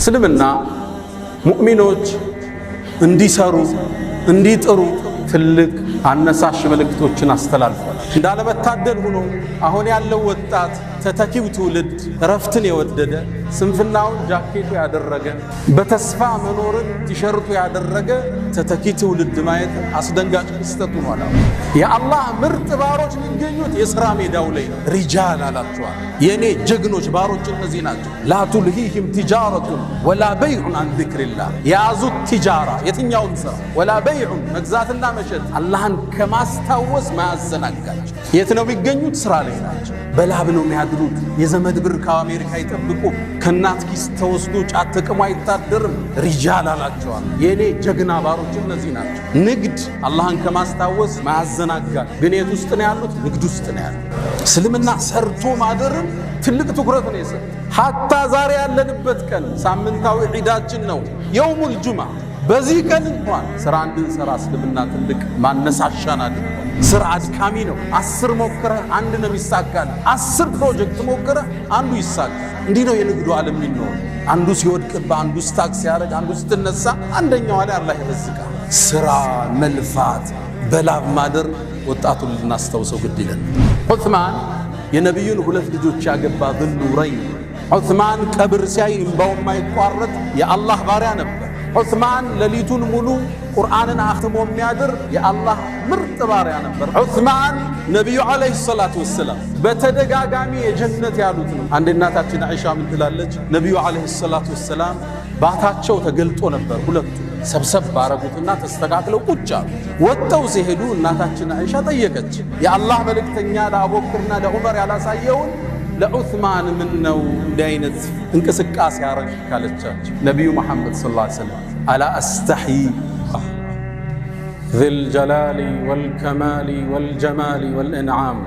እስልምና ሙእሚኖች እንዲሰሩ እንዲጥሩ ትልቅ አነሳሽ መልእክቶችን አስተላልፏል። እንዳለመታደል ሆኖ አሁን ያለው ወጣት ተተኪው ትውልድ ረፍትን የወደደ ስንፍናውን ጃኬቱ ያደረገ በተስፋ መኖርን ቲሸርቱ ያደረገ ተተኪ ትውልድ ማየት አስደንጋጭ ክስተት ሆኗል። የአላህ ምርጥ ባሮች የሚገኙት የሥራ ሜዳው ላይ ነው። ሪጃል አላቸዋል። የኔ ጀግኖች ባሮች እነዚህ ናቸው። ላ ቱልሂሂም ቲጃረቱን ወላ በይዑን አን ዚክሪላህ። የያዙት ቲጃራ የትኛውም ሥራ ወላ በይዑን መግዛትና መሸጥ አላህን ከማስታወስ ማያዘናጋቸው። የት ነው የሚገኙት? ሥራ ላይ ናቸው። በላብ ነው የሚያድሩት። የዘመድ ብር ከአሜሪካ ይጠብቁ። ከእናት ኪስ ተወስዶ ጫት ተቅሞ አይታደርም። ሪጃል አላቸዋል። የእኔ ጀግና ባሮች እነዚህ ናቸው። ንግድ አላህን ከማስታወስ ማያዘናጋል። ግን የት ውስጥ ነው ያሉት? ንግድ ውስጥ ነው ያሉት። እስልምና ሰርቶ ማደርን ትልቅ ትኩረት ነው የሰጠው። ሐታ ዛሬ ያለንበት ቀን ሳምንታዊ ዒዳችን ነው፣ የውሙል ጁምዓ። በዚህ ቀን እንኳን ሥራ እንድንሰራ እስልምና ትልቅ ማነሳሻን አድርጓል። ሥራ አድካሚ ነው። 10 ሞክረህ አንድ ነው የሚሳካል። 10 ፕሮጀክት ሞክረህ አንዱ ይሳካል። እንዲህ ነው የንግዱ ዓለም የሚኖር። አንዱ ሲወድቅብህ፣ አንዱ ስታክ ሲያደርግ፣ አንዱ ስትነሳ፣ አንደኛው ላይ አላህ ይረዝቃል። ሥራ መልፋት፣ በላብ ማደር ወጣቱን ልናስታውሰው ግድ ይለን። ዑስማን የነቢዩን 2 ልጆች ያገባ ዙኑረይን። ዑስማን ቀብር ሲያይ እምባው የማይቋረጥ የአላህ ባሪያ ነበር። ዑስማን ሌሊቱን ሙሉ ቁርአንን አኽትሞ የሚያድር የአላህ ምርጥ ባሪያ ነበር። ዑስማን ነቢዩ ዓለይሂ ሰላቱ ወሰላም በተደጋጋሚ የጀነት ያሉት ነው። አንድ እናታችን አይሻ ምን ትላለች? ነቢዩ ዓለይሂ ሰላቱ ወሰላም ባታቸው ተገልጦ ነበር። ሁለቱ ሰብሰብ ባረጉትና ተስተካክለው ቁጭ አሉ። ወጥተው ሲሄዱ እናታችን አይሻ ጠየቀች፣ የአላህ መልእክተኛ ለአቡበክርና ለዑመር ያላሳየውን ለዑስማን ምን ነው እንዲህ አይነት እንቅስቃሴ ያረግ ካለቻቸው ነቢዩ መሐመድ ሰለላሁ ዐለይሂ ወሰለም አላ አስተሕይ ذي الجلال والكمال والجمال والإنعام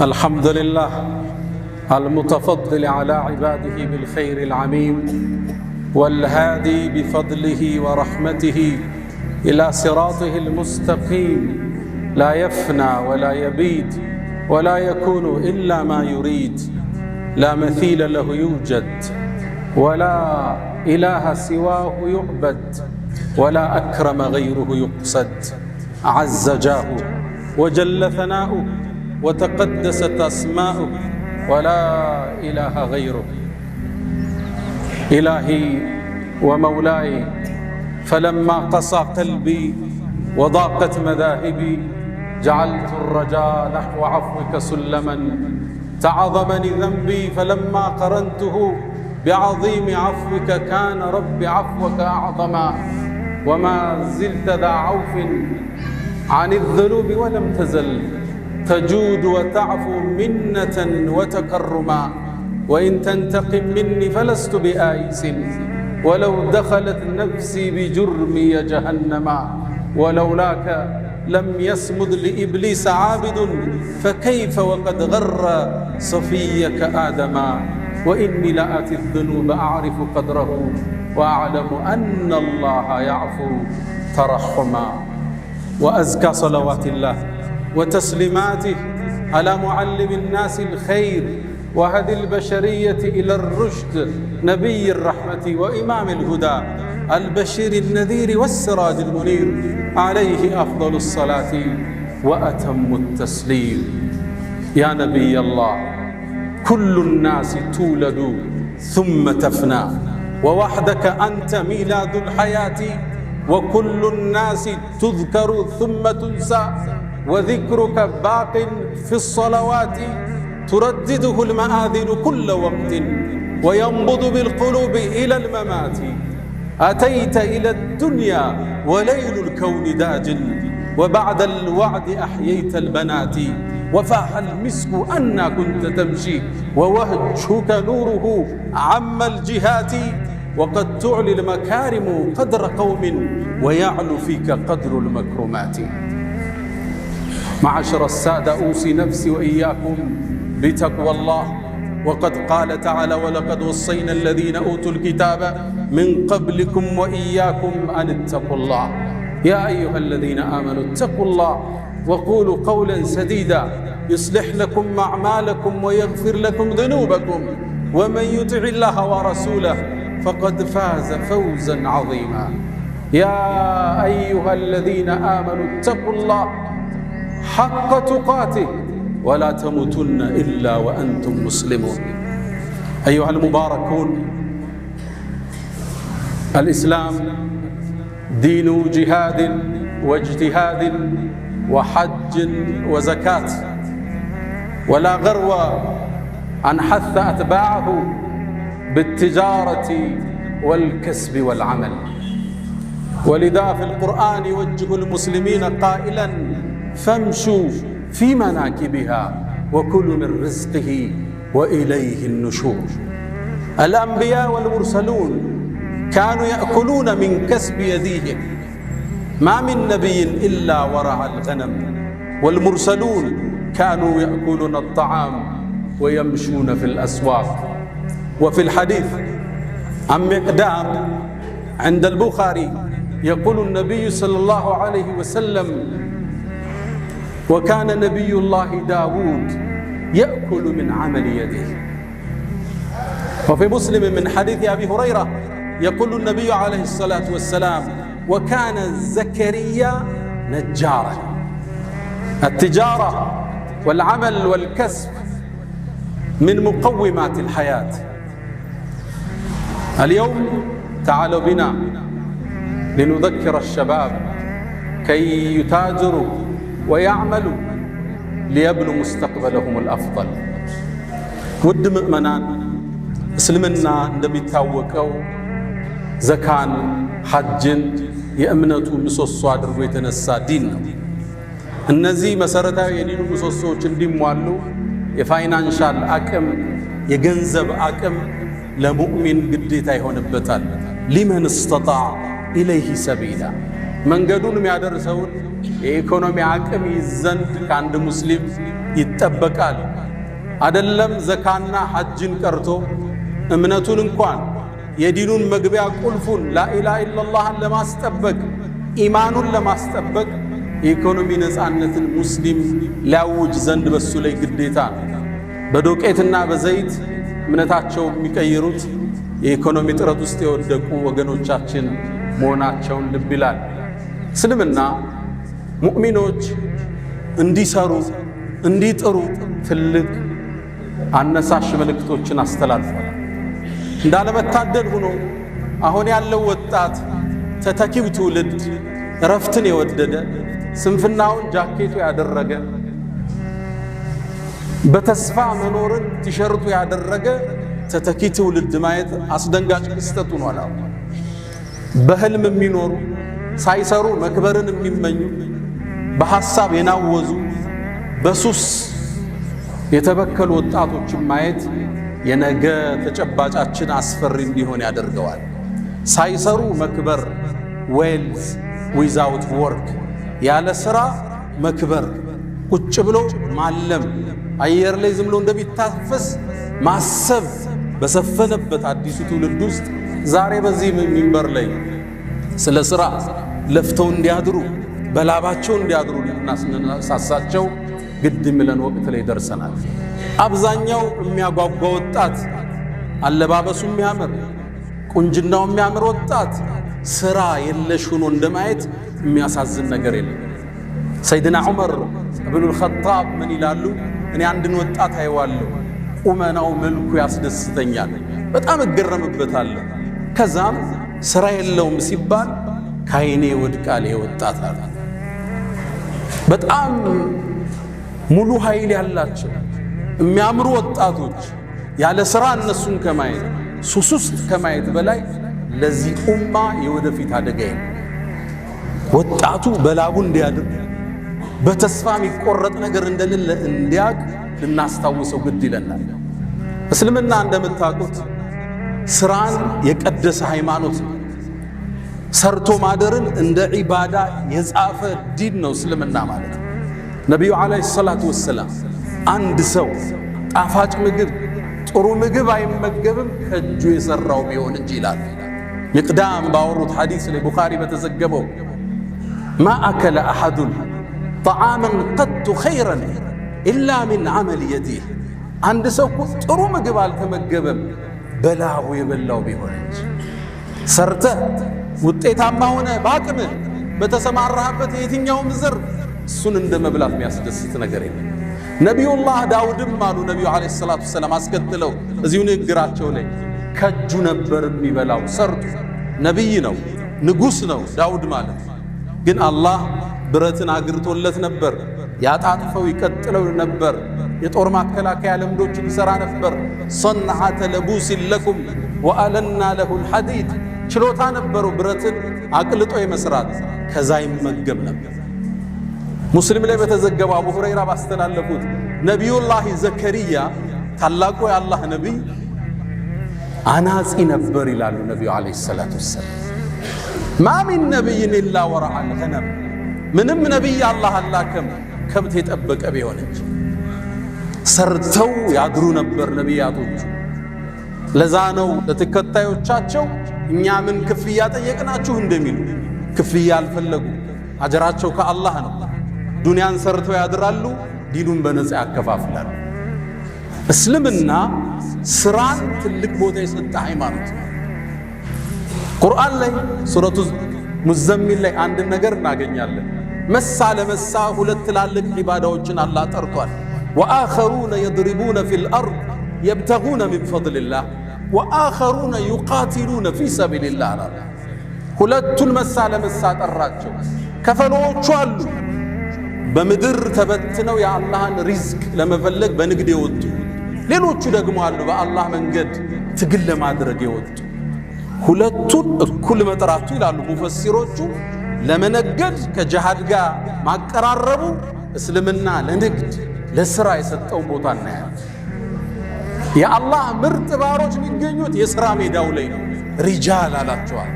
الحمد لله المتفضل على عباده بالخير العميم والهادي بفضله ورحمته إلى صراطه المستقيم لا يفنى ولا يبيد ولا يكون إلا ما يريد لا مثيل له يوجد ولا إله سواه يعبد ولا أكرم غيره يقصد عز جاهه وجل ثناؤه وتقدست أسماؤه ولا إله غيره إلهي ومولاي فلما قسى قلبي وضاقت مذاهبي جعلت الرجاء نحو عفوك سلما تعظمني ذنبي فلما قرنته بعظيم عفوك كان رب عفوك أعظما وما زلت ذا عوف عن الذنوب ولم تزل تجود وتعفو منة وتكرما وإن تنتقم مني فلست بآيس ولو دخلت نفسي بجرمي جهنما ولولاك لم يسمد لإبليس عابد فكيف وقد غر صفيك آدما وإني لآتي الذنوب أعرف قدره وأعلم أن الله يعفو ترحما وأزكى صلوات الله وتسليماته على معلم الناس الخير وهدي البشرية إلى الرشد نبي الرحمة وإمام الهدى البشير النذير والسراج المنير عليه أفضل الصلاة وأتم التسليم يا نبي الله كل الناس تولد ثم تفنى ووحدك أنت ميلاد الحياة وكل الناس تذكر ثم تنسى وذكرك باق في الصلوات تردده المآذن كل وقت وينبض بالقلوب إلى الممات أتيت إلى الدنيا وليل الكون داج وبعد الوعد أحييت البنات وفاح المسك أنا كنت تمشي ووجهك نوره عم الجهات وقد تعلي المكارم قدر قوم ويعلو فيك قدر المكرمات معشر السادة أوصي نفسي وإياكم بتقوى الله وقد قال تعالى ولقد وصينا الذين أوتوا الكتاب من قبلكم وإياكم أن اتقوا الله يا أيها الذين آمنوا اتقوا الله وقولوا قولا سديدا يصلح لكم أعمالكم ويغفر لكم ذنوبكم ومن يطع الله ورسوله فقد فاز فوزا عظيما. يا أيها الذين آمنوا اتقوا الله حق تقاته ولا تموتن إلا وأنتم مسلمون. أيها المباركون، الإسلام دين جهاد واجتهاد وحج وزكاة، ولا غرو أن حث أتباعه بالتجارة والكسب والعمل. ولذا في القرآن يوجه المسلمين قائلا: فامشوا في مناكبها وكلوا من رزقه وإليه النشور. الأنبياء والمرسلون كانوا يأكلون من كسب يديهم، ما من نبي إلا ورع الغنم، والمرسلون كانوا يأكلون الطعام ويمشون في الأسواق. وفي الحديث عن مقدام عند البخاري يقول النبي صلى الله عليه وسلم: وكان نبي الله داود يأكل من عمل يده. وفي مسلم من حديث أبي هريرة يقول النبي عليه الصلاة والسلام: وكان زكريا نجارا. التجارة والعمل والكسب من مقومات الحياة. اليوم تعالوا بنا لنذكر الشباب كي يتاجروا ويعملوا ليبنوا مستقبلهم الأفضل. ود مؤمنان እስልምና እንደሚታወቀው ዘካን፣ ሐጅን የእምነቱ ምሰሶ አድርጎ የተነሳ ዲን ነው። እነዚህ መሰረታዊ የዲኑ ምሰሶዎች እንዲሟሉ የፋይናንሻል አቅም፣ የገንዘብ አቅም ለሙእሚን ግዴታ ይሆንበታል። ሊመን استطاع إليه سبيلا መንገዱን የሚያደርሰውን የኢኮኖሚ አቅም ይዘንድ ከአንድ ሙስሊም ይጠበቃል። አይደለም ዘካና ሐጅን ቀርቶ እምነቱን እንኳን የዲኑን መግቢያ ቁልፉን ላኢላሃ ኢላላህን ለማስጠበቅ ኢማኑን ለማስጠበቅ የኢኮኖሚ ነፃነትን ሙስሊም ሊያውጅ ዘንድ በሱ ላይ ግዴታ ነው። በዶቄትና በዘይት እምነታቸው የሚቀይሩት የኢኮኖሚ ጥረት ውስጥ የወደቁ ወገኖቻችን መሆናቸውን ልብ ይላል። እስልምና ሙእሚኖች እንዲሰሩ እንዲጥሩ ትልቅ አነሳሽ መልእክቶችን አስተላልፏል። እንዳለመታደል ሆኖ አሁን ያለው ወጣት ተተኪው ትውልድ እረፍትን የወደደ ስንፍናውን ጃኬቱ ያደረገ በተስፋ መኖርን ቲሸርቱ ያደረገ ተተኪ ትውልድ ማየት አስደንጋጭ ክስተት ሆኗል። በህልም የሚኖሩ ሳይሰሩ መክበርን የሚመኙ በሐሳብ የናወዙ በሱስ የተበከሉ ወጣቶችን ማየት የነገ ተጨባጫችን አስፈሪ እንዲሆን ያደርገዋል። ሳይሰሩ መክበር፣ ዌልዝ ዊዛውት ወርክ፣ ያለ ስራ መክበር፣ ቁጭ ብሎ ማለም፣ አየር ላይ ዝም ብሎ እንደሚታፈስ ማሰብ በሰፈነበት አዲሱ ትውልድ ውስጥ ዛሬ በዚህ ሚንበር ላይ ስለ ስራ ለፍተው እንዲያድሩ በላባቸው እንዲያድሩ ልናሳሳቸው ግድ የሚለን ወቅት ላይ ደርሰናል። አብዛኛው የሚያጓጓ ወጣት አለባበሱ የሚያምር ቁንጅናው የሚያምር ወጣት ስራ የለሽ ሆኖ እንደማየት የሚያሳዝን ነገር የለም። ሰይድና ዑመር ኢብኑል ኸጣብ ምን ይላሉ? እኔ አንድን ወጣት አይዋለሁ፣ ቁመናው መልኩ ያስደስተኛል፣ በጣም እገረምበታለሁ። ከዛም ስራ የለውም ሲባል ካይኔ ወድቃል ወጣት አለ። በጣም ሙሉ ኃይል ያላቸው የሚያምሩ ወጣቶች ያለ ስራ እነሱን ከማየት ሱስ ውስጥ ከማየት በላይ ለዚህ ኡማ የወደፊት አደጋ ወጣቱ በላቡ እንዲያድር በተስፋ የሚቆረጥ ነገር እንደሌለ እንዲያቅ ልናስታውሰው ግድ ይለናል። እስልምና እንደምታውቁት ስራን የቀደሰ ሃይማኖት ነው። ሰርቶ ማደርን እንደ ዒባዳ የጻፈ ዲን ነው እስልምና ማለት። ነቢዩ ዓለይሂ ሰላቱ ወሰላም አንድ ሰው ጣፋጭ ምግብ ጥሩ ምግብ አይመገብም ከእጁ የሰራው ቢሆን እንጂ ይላል። ሚቅዳም ባወሩት ሐዲስ ላይ ቡኻሪ በተዘገበው ማ አከለ አሐዱን ጠዓመን ቀጡ ኸይረን ኢላ ሚን ዐመል የዲህ፣ አንድ ሰው ጥሩ ምግብ አልተመገበም በላሁ የበላው ቢሆንች ሰርተህ ውጤታማ ሆነ በአቅም በተሰማራህበት የትኛውም ዘር እሱን እንደ መብላት የሚያስደስት ነገር የለም። ነቢዩላህ ዳውድም አሉ ነቢዩ ዓለይሂ ሰላቱ ወሰላም አስከትለው እዚሁ ንግግራቸው ላይ ከእጁ ነበር የሚበላው ሰርቶ። ነቢይ ነው፣ ንጉሥ ነው ዳውድ ማለት። ግን አላህ ብረትን አግርቶለት ነበር። ያጣጥፈው ይቀጥለው ነበር። የጦር ማከላከያ ልምዶችን ይሠራ ነበር። ሰንዓተ ለቡሲን ለኩም ወአለና ለሁል ሐዲድ ችሎታ ነበረው ብረትን አቅልጦ የመስራት። ከዛ ይመገብ ነበር። ሙስሊም ላይ በተዘገበው አቡ ሁረይራ ባስተላለፉት ነቢዩላህ ዘከሪያ ታላቁ የአላህ ነቢይ አናጺ ነበር ይላሉ ነቢዩ ዓለይሂ ሰላቱ ወሰላም። ማ ሚን ነቢይን ኢላ ወረዐል ገነም፣ ምንም ነቢይ አላህ አላከም ከብት የጠበቀ ቢሆን እንጂ። ሰርተው ያድሩ ነበር ነቢያቶቹ። ለዛ ነው ለተከታዮቻቸው እኛ ምን ክፍያ ጠየቅናችሁ እንደሚሉ ክፍያ አልፈለጉ። አጀራቸው ከአላህ ነው። ዱንያን ሰርተው ያድራሉ፣ ዲኑን በነፃ ያከፋፍላሉ። እስልምና ስራን ትልቅ ቦታ የሰጠ ሃይማኖት ነው። ቁርአን ላይ ሱረቱ ሙዘሚል ላይ አንድ ነገር እናገኛለን። መሳ ለመሳ ሁለት ትላልቅ ዒባዳዎችን አላህ ጠርቷል። ወአኸሩነ የድሪቡነ ፊል አርድ የብተጉነ ሚን ፈድሊላህ ወአኸሩነ ዩቃቲሉነ ፊ ሰቢልላህ አላለ። ሁለቱን መሳ ለመሳ ጠራቸው። ከፈሎቹ አሉ በምድር ተበትነው የአላህን ሪዝቅ ለመፈለግ በንግድ የወጡ፣ ሌሎቹ ደግሞ አሉ በአላህ መንገድ ትግል ለማድረግ የወጡ። ሁለቱን እኩል መጥራቱ ይላሉ ሙፈሲሮቹ ለመነገድ ከጅሃድ ጋር ማቀራረቡ እስልምና ለንግድ ለስራ የሰጠውን ቦታ እናያለን። የአላህ ምርጥ ባሮች የሚገኙት የሥራ ሜዳው ላይ ነው። ሪጃል አላቸዋል።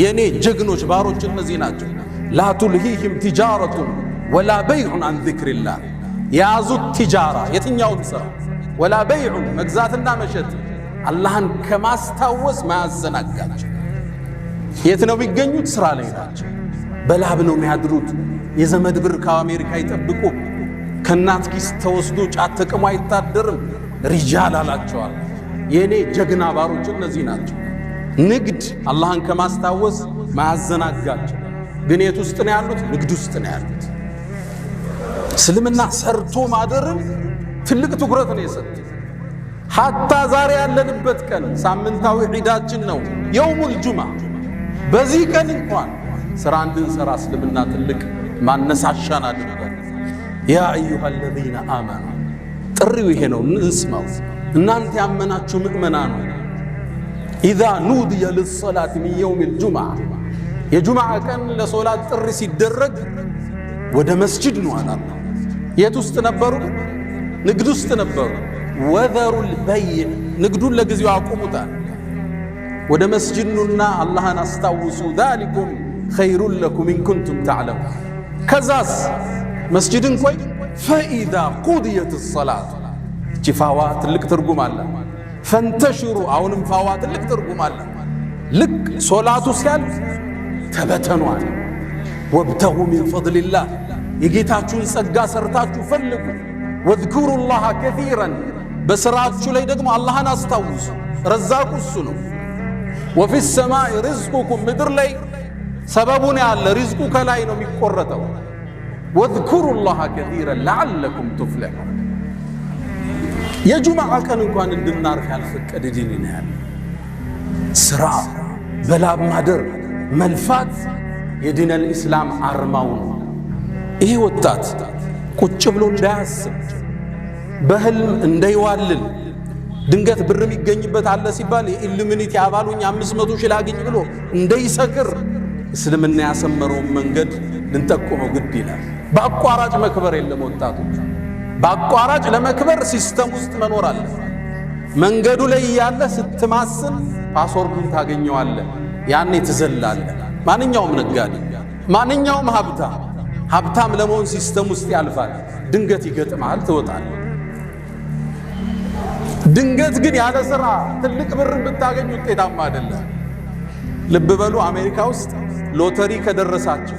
የኔ ጀግኖች ባሮች እነዚህ ናቸው። ላ ቱልሂህም ቲጃረቱን ወላ በይዑን አን ዚክሪላህ፣ የያዙት ቲጃራ የትኛውም ሥራ ወላ በይዑን መግዛትና መሸጥ አላህን ከማስታወስ ማያዘናጋቸው። የት ነው የሚገኙት? ሥራ ላይ ናቸው። በላብ ነው የሚያድሩት። የዘመድ ብር ከአሜሪካ ይጠብቁ። ከእናት ኪስ ተወስዶ ጫት ተቅሞ አይታደርም። ሪጃል አላቸዋል። የእኔ ጀግና ባሮች እነዚህ ናቸው። ንግድ አላህን ከማስታወስ ማያዘናጋቸው። ግን የት ውስጥ ነው ያሉት? ንግድ ውስጥ ነው ያሉት። እስልምና ሰርቶ ማደርን ትልቅ ትኩረት ነው የሰጠ። ሐታ ዛሬ ያለንበት ቀን ሳምንታዊ ዒዳችን ነው የውሙል ጁምዓ። በዚህ ቀን እንኳን ሥራ እንድንሠራ እስልምና ትልቅ ማነሳሻን አድርጓል። ያ አዩሃ አለዚነ አመኑ፣ ጥሪው ይሄ ነው፣ እንስማው። እናንተ ያመናችሁ ምእመናኑ ኢዛ ኑድየ ልሰላት ሚን የውሚል ጁምዓ፣ የጁምዓ ቀን ለሶላት ጥሪ ሲደረግ ወደ መስጂድ ነው አላለ። የት ውስጥ ነበሩ? ንግድ ውስጥ ነበሩ። ወዘሩል በይዕ፣ ንግዱን ለጊዜው አቁሙታል። ወደ መስጂድ ኑና አላህን አስታውሱ። ዛሊኩም ኸይሩን ለኩም ኢን ኩንቱም ተዕለሙን። ከዛስ መስጂድን ቆይ ፈኢዛ ቁድየት ሰላት፣ እቺ ፋዋ ትልቅ ትርጉም አለ። ፈንተሽሩ፣ አሁንም ፋዋ ትልቅ ትርጉም አለ። ልክ ሶላቱ ሲያልፍ ተበተኗል። ወብተጉ ሚን ፈድሊላህ፣ የጌታችሁን ጸጋ ሰርታችሁ ፈልጉ። ወዝኩሩላህ ከሲረን፣ በሥራችሁ ላይ ደግሞ አላህን አስታውሱ። ረዛቁ እሱ ነው። ወፊ ሰማይ ሪዝቁኩም፣ ምድር ላይ ሰበቡን ያለ ሪዝቁ ከላይ ነው የሚቆረጠው። ወዝኩሩላህ ከሲረን ለዓለኩም ቱፍሊሑን። የጁምዓ ቀን እንኳን እንድናርፍ ያልፈቀደ ዲን ነው ያለ። ሥራ በላብ ማደር መልፋት የዲነል ኢስላም አርማው ነው። ይህ ወጣት ቁጭ ብሎ እንዳያስብ በህልም እንዳይዋልል ድንገት ብር የሚገኝበት አለ ሲባል የኢሉሚኒቲ አባሉኝ 500 ሺህ ላግኝ ብሎ እንዳይሰክር እስልምና ያሰመረውን መንገድ ልንጠቁመው ግድ ይላል። በአቋራጭ መክበር የለም። ወጣቶች በአቋራጭ ለመክበር ሲስተም ውስጥ መኖር አለ። መንገዱ ላይ ያለ ስትማስል ፓስወርዱን ታገኘዋለህ። ያኔ ትዘላለህ። ማንኛውም ነጋዴ፣ ማንኛውም ሀብታም ለመሆን ሲስተም ውስጥ ያልፋል። ድንገት ይገጥማል፣ ትወጣለህ። ድንገት ግን ያለ ሥራ ትልቅ ብር ብታገኝ ውጤታማ አይደለም። ልብ በሉ፣ አሜሪካ ውስጥ ሎተሪ ከደረሳቸው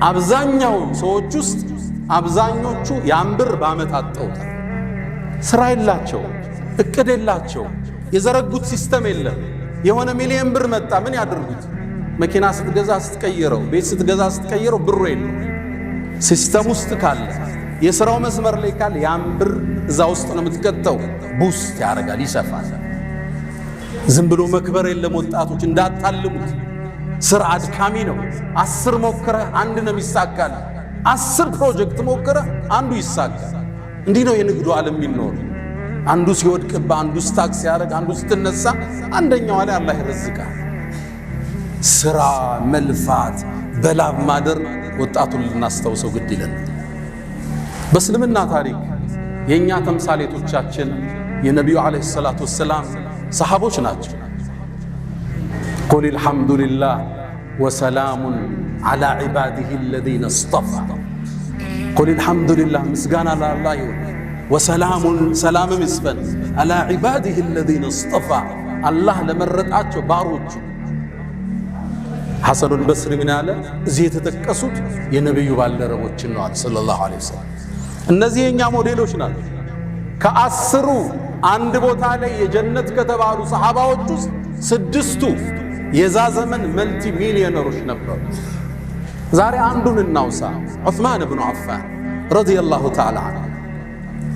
አብዛኛው ሰዎች ውስጥ አብዛኞቹ ያን ብር በዓመት አጠውታል። ሥራ የላቸው፣ እቅድ የላቸው፣ የዘረጉት ሲስተም የለም። የሆነ ሚሊዮን ብር መጣ፣ ምን ያድርጉት? መኪና ስትገዛ ስትቀይረው፣ ቤት ስትገዛ ስትቀይረው ብሩ የለም። ሲስተም ውስጥ ካለ የሥራው መስመር ላይ ካለ ያን ብር እዛ ውስጥ ነው የምትከተው። ቡስት ያደርጋል፣ ይሰፋል። ዝም ብሎ መክበር የለም። ወጣቶች እንዳታልሙት። ስራ አድካሚ ነው። 10 ሞክረህ አንድ ነው የሚሳካል። 10 ፕሮጀክት ሞክረህ አንዱ ይሳካል። እንዲህ ነው የንግዱ ዓለም የሚኖር። አንዱ ሲወድቅብህ፣ አንዱ ስታክ ሲያደርግ፣ አንዱ ስትነሳ፣ አንደኛው ላይ አላህ ይረዝቃል። ስራ መልፋት፣ በላብ ማደር ወጣቱን ልናስታውሰው ግድ ይለን። በእስልምና ታሪክ የእኛ ተምሳሌቶቻችን የነቢዩ ዓለይሂ ሰላቱ ወሰላም ሰሓቦች ናቸው። ቁል አልሐምዱሊላህ ወሰላሙን ዓላ ዒባዲሂ አለዚነ እስጠፋ። ቁል አልሐምዱሊላህ ምስጋና ለአላህ ይሁን፣ ወሰላሙን ሰላምም ይስፈን፣ ዓላ ዒባዲሂ አለዚነ እስጠፋ አላህ ለመረጣቸው ባሮቹ። ሐሰኑል በስሪ ምን አለ? እዚህ የተጠቀሱት የነቢዩ ባልደረቦችን ነው ሰለላሁ ዐለይሂ ወሰለም። እነዚህ የእኛ ሞዴሎች ናቸው። ከ10 አንድ ቦታ ላይ የጀነት ከተባሉ ሰሓባዎች ውስጥ 6ቱ የዛ ዘመን መልቲ ሚሊዮነሮች ነበሩ። ዛሬ አንዱን እናውሳ። ዑስማን ብኑ ዓፋን ረዲየላሁ ተዓላ ዐንሁ።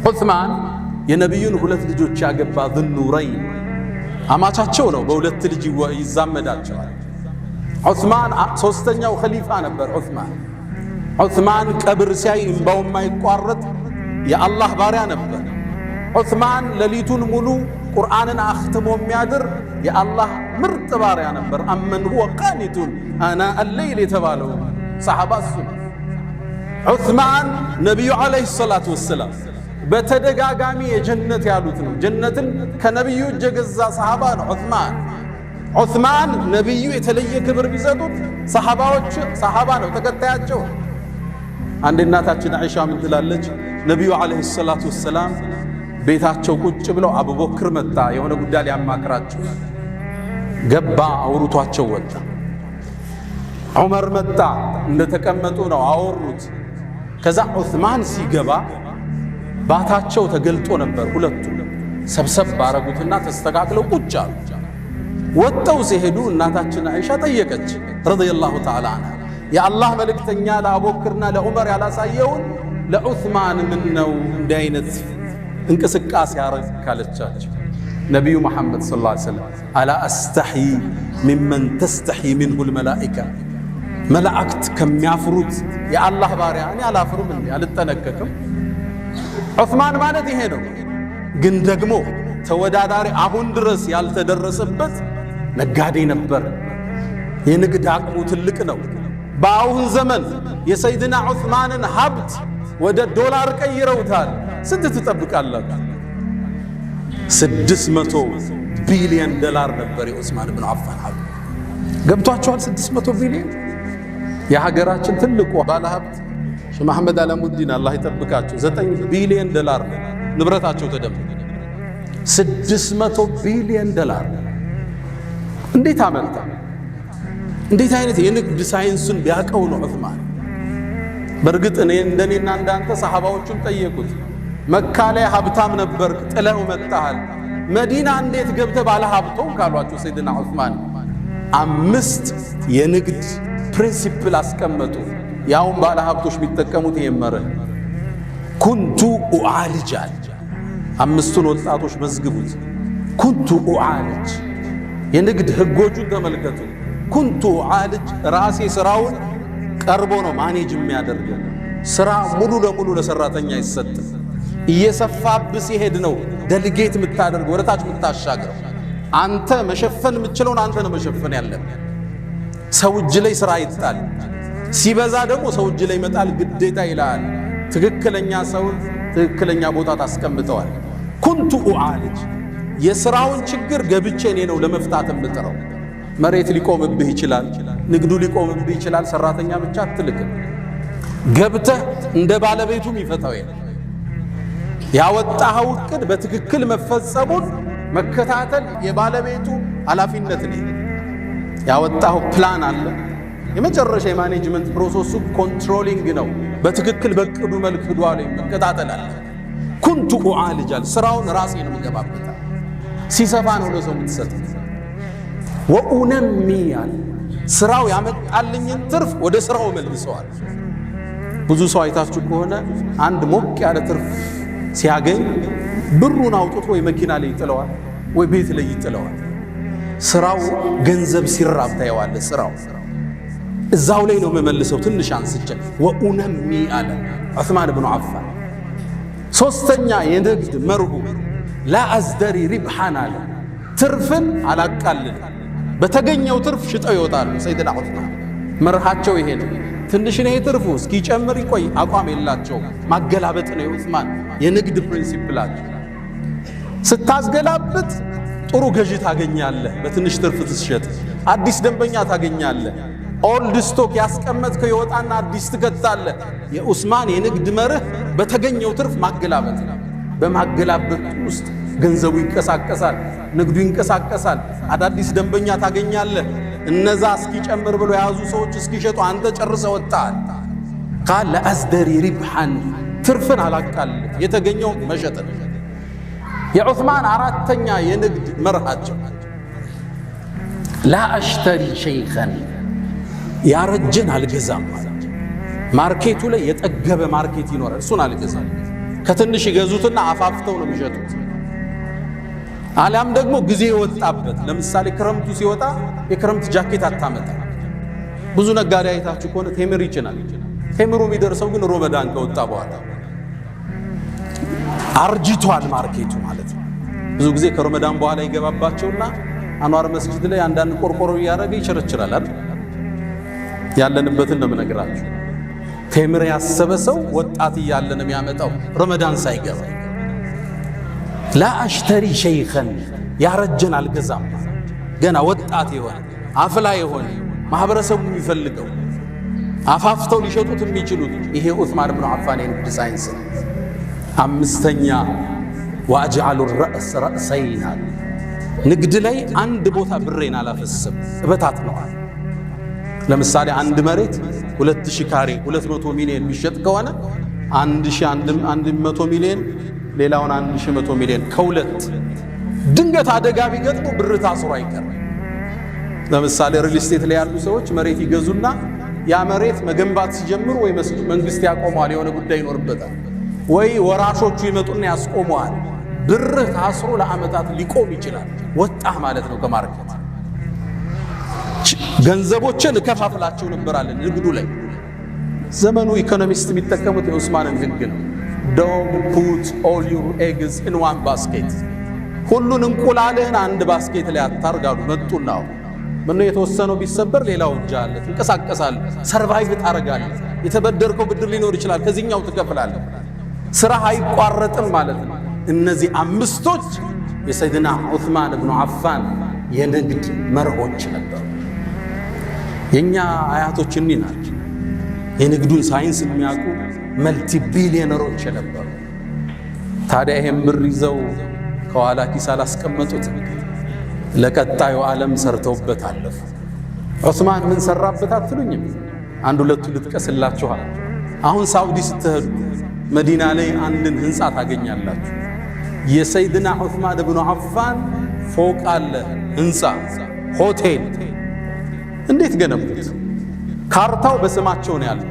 ዑስማን የነቢዩን 2 ልጆች ያገባ ዙኑረይን አማቻቸው ነው። በ2 ልጅ ይዛመዳቸዋል። ዑስማን 3ኛው ኸሊፋ ነበር። ዑስማን ቀብር ሲያይ እንባው የማይቋረጥ የአላህ ባሪያ ነበር። ዑስማን ሌሊቱን ሙሉ ቁርአንን አኽትሞ የሚያድር የአላህ ምርጥ ባሪያ ነበር። አመን ሁወ ቃኒቱን አና አለይል የተባለው ሰሓባ እሱ። ዑስማን ነቢዩ ዓለይሂ ሰላቱ ወሰላም በተደጋጋሚ የጀነት ያሉት ነው። ጀነትን ከነቢዩ እጅ የገዛ ሰሓባ ነው ዑስማን። ነቢዩ የተለየ ክብር ቢሰጡት ሰሓባ ነው ተከታያቸው። አንድ እናታችን አይሻ ምን ትላለች? ነቢዩ ዓለይሂ ሰላቱ ወሰላም ቤታቸው ቁጭ ብለው አቡበክር መጣ፣ የሆነ ጉዳይ ሊያማክራቸው ገባ፣ አውርቷቸው ወጣ። ዑመር መጣ፣ እንደተቀመጡ ነው አወሩት። ከዛ ዑስማን ሲገባ ባታቸው ተገልጦ ነበር። ሁለቱ ሰብሰብ ባረጉትና ተስተካክለው ቁጭ አሉ። ወጥተው ሲሄዱ እናታችን አይሻ ጠየቀች ረዲየላሁ ተዓላ ዐንሃ፣ የአላህ መልእክተኛ ለአቡበክርና ለዑመር ያላሳየውን ለዑስማን ምን ነው እንዲህ አይነት እንቅስቃሴ ያረግ ካለቻቸው፣ ነቢዩ መሐመድ ሰለላሁ ዐለይሂ ወሰለም አላ አስተሕይ ሚመን ተስተሕይ ሚንሁል መላኢካ፣ መላእክት ከሚያፍሩት የአላህ ባሪያ እኔ አላፍርም እንዴ? አልጠነቀቅም? ዑስማን ማለት ይሄ ነው። ግን ደግሞ ተወዳዳሪ አሁን ድረስ ያልተደረሰበት ነጋዴ ነበር። የንግድ አቅሙ ትልቅ ነው። በአሁን ዘመን የሰይድና ዑስማንን ሀብት ወደ ዶላር ቀይረውታል። ስንት ትጠብቃላችሁ? 600 ቢሊዮን ዶላር ነበር የዑስማን ብን አፋን ሀብት። ገብቷቸዋል? 600 ቢሊዮን። የሀገራችን ትልቁ ባለሀብት ሼህ መሐመድ አለሙዲን አላህ ይጠብቃቸው 9 ቢሊዮን ዶላር ንብረታቸው ተደምሮ 600 ቢሊዮን ዶላር እንዴት አመጣ? እንዴት አይነት የንግድ ሳይንሱን ቢያቀው ነው ዑስማን። በእርግጥ እንደኔና እንዳንተ ሰሓባዎቹን ጠየቁት፣ መካ ላይ ሀብታም ነበርክ ጥለው መጣሃል፣ መዲና እንዴት ገብተህ ባለ ሀብቶም ካሏቸው ሰይድና ዑስማን 5 የንግድ ፕሪንሲፕል አስቀመጡ። ያውም ባለ ሀብቶች የሚጠቀሙት የመረህ ኩንቱ ኡዓልጃል 5ቱን ወጣቶች መዝግቡት። ኩንቱ ኡዓልጅ የንግድ ህጎቹን ተመልከቱ። ኩንቱ ኡዓልጅ ራሴ ስራውን ቀርቦ ነው ማኔጅ የሚያደርገው። ስራ ሙሉ ለሙሉ ለሰራተኛ ይሰጥ። እየሰፋብ ሲሄድ ነው ደልጌት የምታደርገው፣ ወደታች የምታሻግረው። አንተ መሸፈን የምትችለውን አንተ ነው መሸፈን ያለብህ። ሰው እጅ ላይ ስራ ይጣል፣ ሲበዛ ደግሞ ሰው እጅ ላይ መጣል ግዴታ ይላል። ትክክለኛ ሰውን ትክክለኛ ቦታ ታስቀምጠዋል። ኩንቱ ኡዓልጅ የስራውን ችግር ገብቼ እኔ ነው ለመፍታት የምጥረው። መሬት ሊቆምብህ ይችላል፣ ንግዱ ሊቆምብህ ይችላል። ሰራተኛ ብቻ አትልክም። ገብተህ እንደ ባለቤቱም ይፈታው የለም። ያወጣኸው እቅድ በትክክል መፈጸሙን መከታተል የባለቤቱ ኃላፊነት ነው። ያወጣኸው ፕላን አለ። የመጨረሻ የማኔጅመንት ፕሮሰሱ ኮንትሮሊንግ ነው። በትክክል በቅዱ መልክ ሄዷል መከታተል አለ። ኩንቱ ኡዓልጃል ስራውን ራሴ ነው የምገባበት። ሲሰፋ ነው ለሰው የምትሰጡት። ወኡነሚ አለ ስራው ያመጣልኝን ትርፍ ወደ ስራው መልሰዋል። ብዙ ሰው አይታችሁ ከሆነ አንድ ሞቅ ያለ ትርፍ ሲያገኝ ብሩን አውጥቶ ወይ መኪና ላይ ይጥለዋል ወይ ቤት ላይ ይጥለዋል። ስራው ገንዘብ ሲራብ ታየዋለ። ስራው እዛው ላይ ነው መመልሰው ትንሽ አንስቼ። ወኡነሚ አለ ዑስማን ብኑ ዓፋን። ሶስተኛ የንግድ መርሁ ላ አዝደሪ ሪብሓን አለ ትርፍን አላቃልል። በተገኘው ትርፍ ሽጠው ይወጣሉ። ሰይድና ዑስማን መርሃቸው ይሄ ነው። ትንሽ ነው ትርፉ እስኪጨምር ይቆይ አቋም የላቸው። ማገላበጥ ነው የዑስማን የንግድ ፕሪንሲፕላቸው። ስታስገላብጥ ጥሩ ገዢ ታገኛለህ፣ በትንሽ ትርፍ ትሸጥ፣ አዲስ ደንበኛ ታገኛለህ። ኦልድ ስቶክ ያስቀመጥከው ይወጣና አዲስ ትከታለህ። የዑስማን የንግድ መርህ በተገኘው ትርፍ ማገላበጥ ነው። በማገላበጥ ውስጥ ገንዘቡ ይንቀሳቀሳል፣ ንግዱ ይንቀሳቀሳል፣ አዳዲስ ደንበኛ ታገኛለህ። እነዛ እስኪጨምር ብሎ የያዙ ሰዎች እስኪሸጡ አንተ ጨርሰ ወጣል። ቃል ለአዝደሪ ሪብሓን ትርፍን አላቃልል፣ የተገኘው መሸጥ ነው። የዑስማን አራተኛ የንግድ መርሃቸው ላ አሽተሪ ሸይኸን ያረጀን አልገዛም። ማርኬቱ ላይ የጠገበ ማርኬት ይኖራል፣ እሱን አልገዛም። ከትንሽ ይገዙትና አፋፍተው ነው የሚሸጡት። አሊያም ደግሞ ጊዜ የወጣበት ለምሳሌ ክረምቱ ሲወጣ የክረምት ጃኬት አታመጣ። ብዙ ነጋዴ አይታችሁ ከሆነ ቴምር ይጭናል። ቴምሩ የሚደርሰው ግን ረመዳን ከወጣ በኋላ አርጅቷል ማርኬቱ ማለት ነው። ብዙ ጊዜ ከረመዳን በኋላ ይገባባቸውና አንዋር መስጂድ ላይ አንዳንድ ቆርቆሮ እያደረገ ይቸረችራል አይደል? ያለንበትን ነው የምነግራችሁ። ቴምር ያሰበ ሰው ወጣት እያለ ነው የሚያመጣው ረመዳን ሳይገባ። ላ አሽተሪ ሸይኸን ያረጀን አልገዛም። ገና ወጣት የሆነ አፍላ የሆነ ማህበረሰቡ የሚፈልገው አፋፍተው ሊሸጡት የሚችሉት ይሄ ዑስማን ብኑ ዓፋን የንግድ ሳይንስ ነው። አምስተኛ ወአጅዓሉ ረእስ ረእሰይን ንግድ ላይ አንድ ቦታ ብሬን አላፈስም እበታት ነዋል። ለምሳሌ አንድ መሬት 2000 ካሬ 200 ሚሊዮን ቢሸጥ ከሆነ 1100 ሚሊዮን ሌላውን 1100 ሚሊዮን ከሁለት ድንገት አደጋ ቢገጥሙ ብር ታስሮ አይቀርም። ለምሳሌ ሪል ስቴት ላይ ያሉ ሰዎች መሬት ይገዙና ያ መሬት መገንባት ሲጀምሩ ወይ መንግስት ያቆመዋል፣ የሆነ ጉዳይ ይኖርበታል፣ ወይ ወራሾቹ ይመጡና ያስቆመዋል። ብር ታስሮ ለዓመታት ሊቆም ይችላል። ወጣህ ማለት ነው ከማርኬት። ገንዘቦችን እከፋፍላቸው ነበራለን ንግዱ ላይ። ዘመኑ ኢኮኖሚስት የሚጠቀሙት የዑስማንን ህግ ነው። ዶንት ፑት ኦል ዩር ኤግስ ኢን ዋን ባስኬት። ሁሉን እንቁላልህን አንድ ባስኬት ላይ አታርጋሉ። መጡና ምነው የተወሰነው ቢሰበር ሌላው እጅ አለ፣ ትንቀሳቀሳለህ፣ ሰርቫይቭ ታረጋለህ። የተበደርከው ብድር ሊኖር ይችላል፣ ከዚህኛው ትከፍላለህ። ስራ አይቋረጥም ማለት ነው። እነዚህ አምስቶች የሰይድና ዑስማን ብኑ ዓፋን የንግድ መርሆች ነበሩ። የኛ አያቶች እኒ ናቸው። የንግዱን ሳይንስ የሚያውቁ መልቲ ቢሊዮነሮች ነበሩ። ታዲያ ይሄን ብር ይዘው ከኋላ ኪስ አላስቀመጡት፣ ለቀጣዩ ዓለም ሰርተውበት አለፉ። ዑስማን ምን ሰራበት አትሉኝም? አንድ ሁለቱ ልጥቀስላችኋል። አሁን ሳውዲ ስትሄዱ መዲና ላይ አንድን ህንፃ ታገኛላችሁ። የሰይድና ዑስማን ብኑ ዓፋን ፎቅ አለ፣ ህንፃ፣ ሆቴል። እንዴት ገነቡት? ካርታው በስማቸው ነው ያለው፣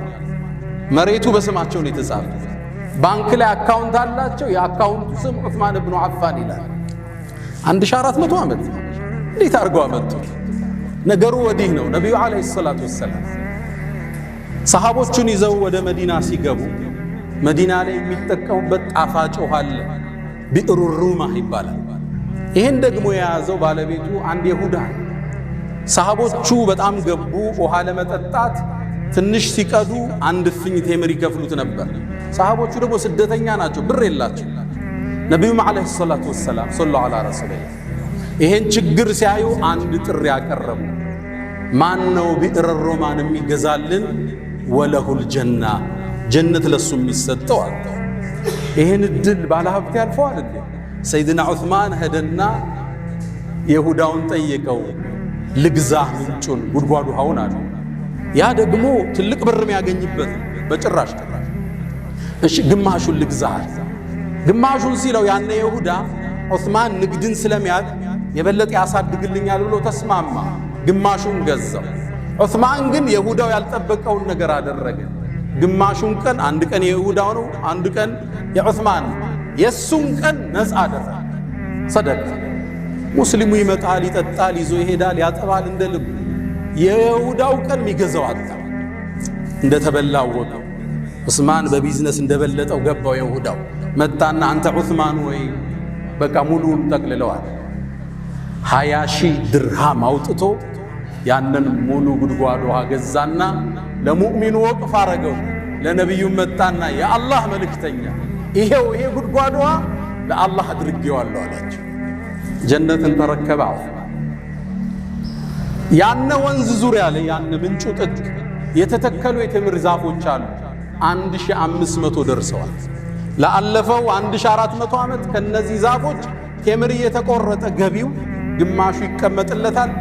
መሬቱ በስማቸው ነው የተጻፈ። ባንክ ላይ አካውንት አላቸው፣ የአካውንቱ ስም ዑስማን ብኑ ዓፋን ይላል። 1400 ዓመት እንዴት አድርገው አመጡት? ነገሩ ወዲህ ነው። ነቢዩ ዓለይሂ ሰላቱ ወሰላም ሰሃቦቹን ይዘው ወደ መዲና ሲገቡ መዲና ላይ የሚጠቀሙበት ጣፋጭ ውሃ አለ፣ ቢዕሩ ሩማህ ይባላል። ይህን ደግሞ የያዘው ባለቤቱ አንድ ይሁዳ። ሰሃቦቹ በጣም ገቡ። ውሃ ለመጠጣት ትንሽ ሲቀዱ አንድ እፍኝ ቴምር ይከፍሉት ነበር። ሰሃቦቹ ደግሞ ስደተኛ ናቸው፣ ብር የላቸው። ነቢዩም ዓለይሂ ሰላቱ ወሰላም ሰለላሁ ዐላ ረሱሊላህ ይሄን ችግር ሲያዩ አንድ ጥሪ ያቀረቡ። ማን ነው ቢዕር ሩማን የሚገዛልን? ወለሁል ጀና፣ ጀነት ለሱ የሚሰጠው አለ። ይሄን እድል ባለሀብት ያልፈዋል እንዴ? ሰይድና ዑስማን ሄደና ይሁዳውን ጠየቀው፣ ልግዛ ምንጩን ጉድጓዱ ውሃውን አለ። ያ ደግሞ ትልቅ ብር የሚያገኝበት በጭራሽ። እሺ ግማሹን ልግዛ። ግማሹን ሲለው ያነ ይሁዳ ዑስማን ንግድን ስለሚያውቅ የበለጠ ያሳድግልኛል ብሎ ተስማማ። ግማሹን ገዛው። ዑስማን ግን የይሁዳው ያልጠበቀውን ነገር አደረገ። ግማሹን ቀን አንድ ቀን የይሁዳው ነው፣ አንድ ቀን የዑስማን፣ የሱን ቀን ነፃ አደረገ። ሰደቀ። ሙስሊሙ ይመጣል፣ ይጠጣል፣ ይዞ ይሄዳል፣ ያጠባል እንደ ልብ። የይሁዳው ቀን የሚገዛው አጣ። እንደተበላው ወቀ። ዑስማን በቢዝነስ እንደበለጠው ገባው። የይሁዳው መጣና አንተ ዑስማን ወይ በቃ ሙሉን ጠቅልለዋል። 20,000 ድርሃም አውጥቶ ያንን ሙሉ ጉድጓድ ውሃ ገዛና ለሙእሚኑ ወቅፍ አረገው። ለነቢዩ መጣና የአላህ መልእክተኛ ይሄው ይሄ ጉድጓድ ውሃ ለአላህ አድርጌዋለሁ አላቸው። ጀነትን ተረከበ። ያነ ወንዝ ዙሪያ ላይ ያነ ምንጩ ጥግ የተተከሉ የተምር ዛፎች አሉ። 1500 ደርሰዋል። ለአለፈው 1400 ዓመት ከነዚህ ዛፎች ቴምር እየተቆረጠ ገቢው ግማሹ ይቀመጥለታል፣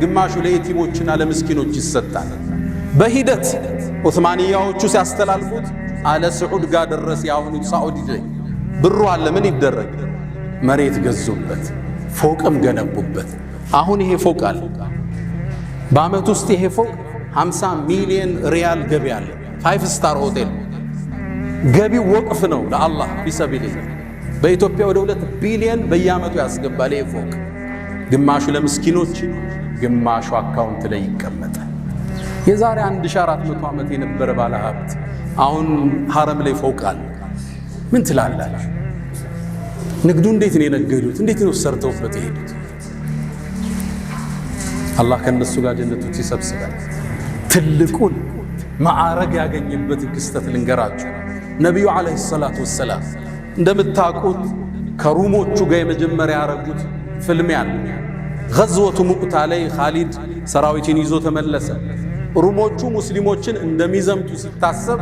ግማሹ ለየቲሞችና ለምስኪኖች ይሰጣል። በሂደት ዑስማንያዎቹ ሲያስተላልፉት አለ ስዑድ ጋር ደረስ። ያሁኑ ሳዑዲ ላይ ብሩ አለ። ምን ይደረግ? መሬት ገዙበት፣ ፎቅም ገነቡበት። አሁን ይሄ ፎቅ አለ። በአመት ውስጥ ይሄ ፎቅ 50 ሚሊዮን ሪያል ገቢ አለ። 5 ስታር ሆቴል ገቢው ወቅፍ ነው ለአላህ ቢሰቢልህ። በኢትዮጵያ ወደ 2 ቢሊዮን በየአመቱ ያስገባል ይሄ ፎቅ። ግማሹ ለምስኪኖች፣ ግማሹ አካውንት ላይ ይቀመጣል። የዛሬ 1400 ዓመት የነበረ ባለ ሀብት አሁን ሐረም ላይ ፎቅ አለ። ምን ትላላችሁ? ንግዱ እንዴት ነው የነገዱት? እንዴት ነው ሰርተውበት የሄዱት? አላህ ከነሱ ጋር ጀነቶች ይሰብስባል። ትልቁን ማዕረግ ያገኘበት ክስተት ልንገራችሁ። ነቢዩ ዓለይሂ ሰላቱ ወሰላም እንደምታውቁት ከሩሞቹ ጋር የመጀመሪያ ያረጉት ፍልሚያ አለ። ገዝወቱ ሙዕታ ላይ ኻሊድ ሰራዊትን ይዞ ተመለሰ። ሩሞቹ ሙስሊሞችን እንደሚዘምቱ ሲታሰብ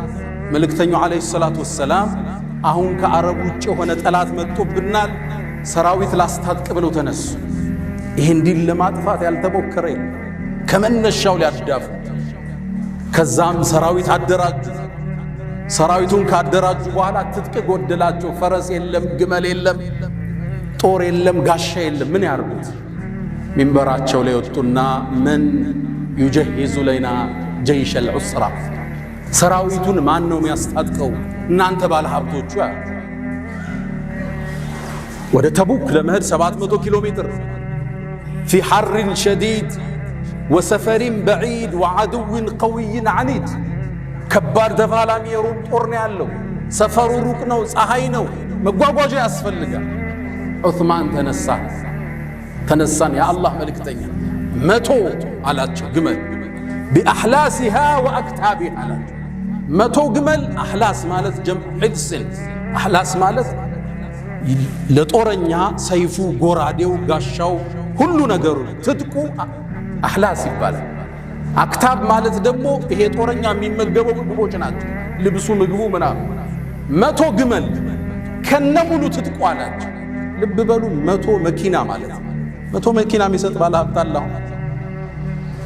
መልእክተኛው ዓለይሂ ሰላቱ ወሰላም አሁን ከአረብ ውጭ የሆነ ጠላት መጥቶብናል፣ ሰራዊት ላስታጥቅ ብለው ተነሱ። ይህን ዲን ለማጥፋት ያልተሞከረ ከመነሻው ሊያዳፉ። ከዛም ሰራዊት አደራጁ። ሰራዊቱን ካደራጁ በኋላ ትጥቅ ጎደላቸው። ፈረስ የለም፣ ግመል የለም፣ ጦር የለም፣ ጋሻ የለም። ምን ያርጉት? ሚንበራቸው ላይ ወጡና ምን ዩጀሂዙ ለና ጀይሽ አልዑስራ፣ ሰራዊቱን ማን ነው የሚያስታጥቀው? እናንተ ባለ ሀብቶቹ። ወደ ተቡክ ለመሄድ 700 ኪሎ ሜትር ፊ ሐርን ሸዲድ ወሰፈሪን በዒድ ወዐድውን ቀዊይን ዐኒድ፣ ከባድ ተፋላሚ የሩም ጦር ነው ያለው። ሰፈሩ ሩቅ ነው፣ ፀሐይ ነው፣ መጓጓዣ ያስፈልጋል። ዑስማን ተነሳን። የአላህ መልእክተኛ 100 አላቸው ግመል ቢአሕላሲሃ ወአክታቢሃ አላቸው። 100 ግመል። አሕላስ ማለት ጀምዕ ሕድስን። አሕላስ ማለት ለጦረኛ ሰይፉ፣ ጎራዴው፣ ጋሻው፣ ሁሉ ነገሩ ትጥቁ አሕላስ ይባላል። አክታብ ማለት ደግሞ ይሄ ጦረኛ የሚመገበው ምግቦች ናቸው። ልብሱ፣ ምግቡ ምናምን። 100 ግመል ከነሙሉ ትጥቁ አላቸው። ልብ በሉ 100 መኪና ማለት ነው። 100 መኪና የሚሰጥ ባለ ሀብት አለ።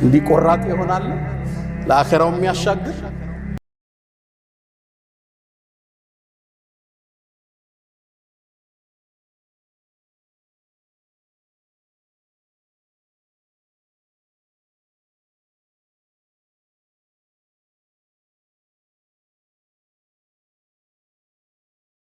እንዲህ ቆራጥ ይሆናል ለአኼራው የሚያሻግር